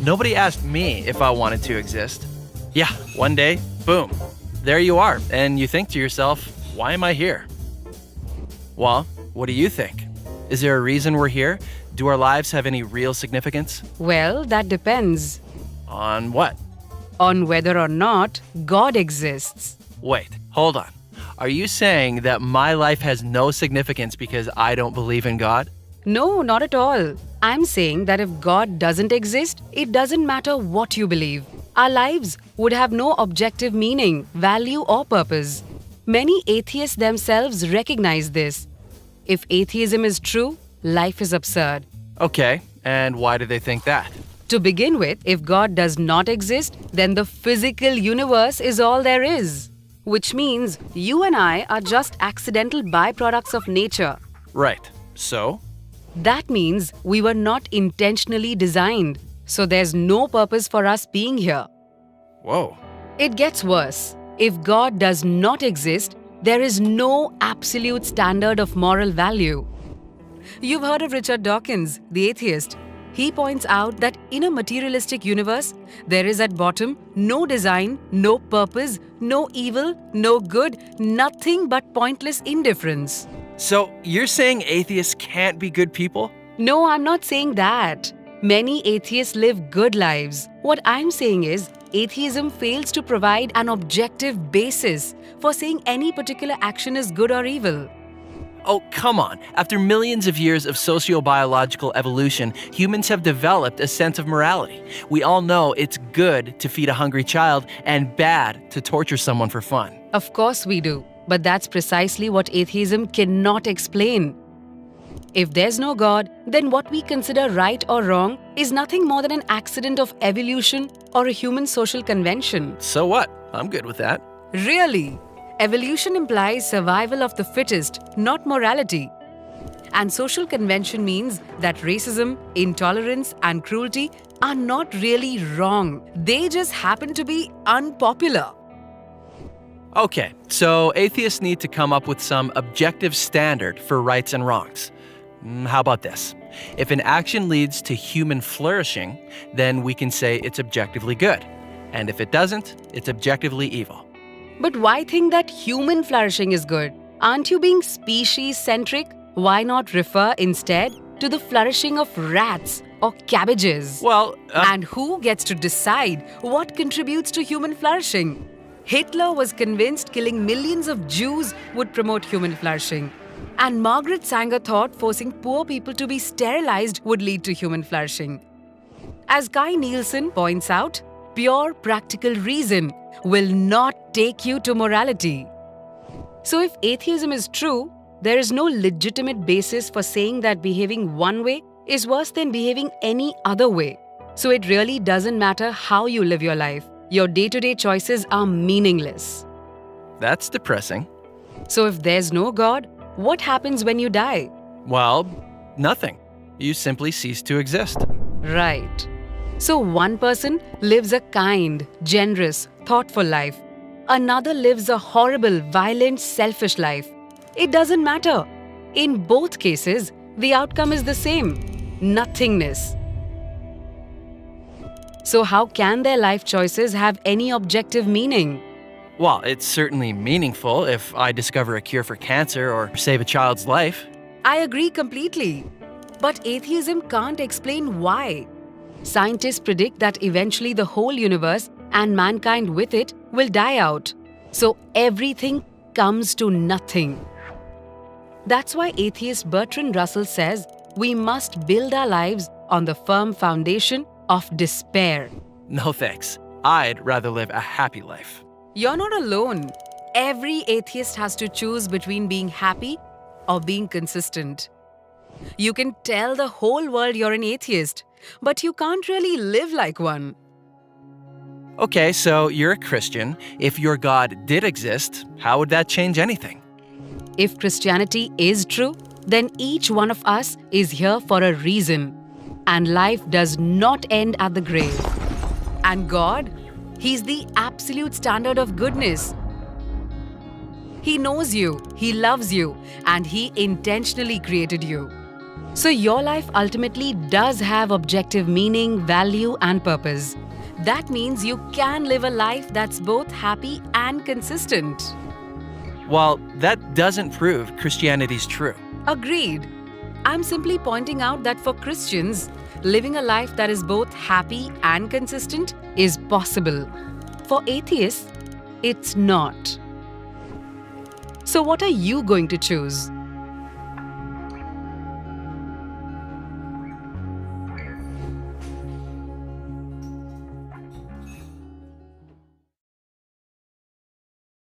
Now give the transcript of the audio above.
Nobody asked me if I wanted to exist. Yeah, one day, boom, there you are, and you think to yourself, why am I here? Well, what do you think? Is there a reason we're here? Do our lives have any real significance? Well, that depends. On what? On whether or not God exists. Wait, hold on. Are you saying that my life has no significance because I don't believe in God? No, not at all. I'm saying that if God doesn't exist, it doesn't matter what you believe. Our lives would have no objective meaning, value, or purpose. Many atheists themselves recognize this. If atheism is true, life is absurd. Okay, and why do they think that? To begin with, if God does not exist, then the physical universe is all there is. Which means you and I are just accidental byproducts of nature. Right. So? That means we were not intentionally designed. So there's no purpose for us being here. Whoa. It gets worse. If God does not exist, there is no absolute standard of moral value. You've heard of Richard Dawkins, the atheist. He points out that in a materialistic universe, there is at bottom no design, no purpose, no evil, no good, nothing but pointless indifference. So you're saying atheists can't be good people? No, I'm not saying that. Many atheists live good lives. What I'm saying is, atheism fails to provide an objective basis for saying any particular action is good or evil. Oh, come on. After millions of years of sociobiological evolution, humans have developed a sense of morality. We all know it's good to feed a hungry child and bad to torture someone for fun. Of course we do. But that's precisely what atheism cannot explain. If there's no God, then what we consider right or wrong is nothing more than an accident of evolution or a human social convention. So what? I'm good with that. Really? Evolution implies survival of the fittest, not morality. And social convention means that racism, intolerance, and cruelty are not really wrong. They just happen to be unpopular. Okay, so atheists need to come up with some objective standard for rights and wrongs. How about this? If an action leads to human flourishing, then we can say it's objectively good. And if it doesn't, it's objectively evil. But why think that human flourishing is good? Aren't you being species-centric? Why not refer instead to the flourishing of rats or cabbages? Well, And who gets to decide what contributes to human flourishing? Hitler was convinced killing millions of Jews would promote human flourishing. And Margaret Sanger thought forcing poor people to be sterilized would lead to human flourishing. As Guy Nielsen points out, pure practical reason will not take you to morality. So if atheism is true, there is no legitimate basis for saying that behaving one way is worse than behaving any other way. So it really doesn't matter how you live your life. Your day-to-day choices are meaningless. that's depressing. So if there's no God, what happens when you die? Well, nothing. You simply cease to exist. Right. So one person lives a kind, generous, thoughtful life. Another lives a horrible, violent, selfish life. It doesn't matter. In both cases, the outcome is the same: nothingness. So how can their life choices have any objective meaning? Well, it's certainly meaningful if I discover a cure for cancer or save a child's life. I agree completely. But atheism can't explain why. Scientists predict that eventually the whole universe and mankind with it will die out. So everything comes to nothing. That's why atheist Bertrand Russell says we must build our lives on the firm foundation of despair. No thanks. I'd rather live a happy life. You're not alone. Every atheist has to choose between being happy or being consistent. You can tell the whole world you're an atheist, but you can't really live like one. Okay, so you're a Christian. If your God did exist, how would that change anything? If Christianity is true, then each one of us is here for a reason. And life does not end at the grave. And God, He's the absolute standard of goodness. He knows you, He loves you, and He intentionally created you. So your life ultimately does have objective meaning, value, and purpose. That means you can live a life that's both happy and consistent. While that doesn't prove Christianity's true. Agreed. I'm simply pointing out that for Christians, living a life that is both happy and consistent is possible. For atheists, it's not. So what are you going to choose?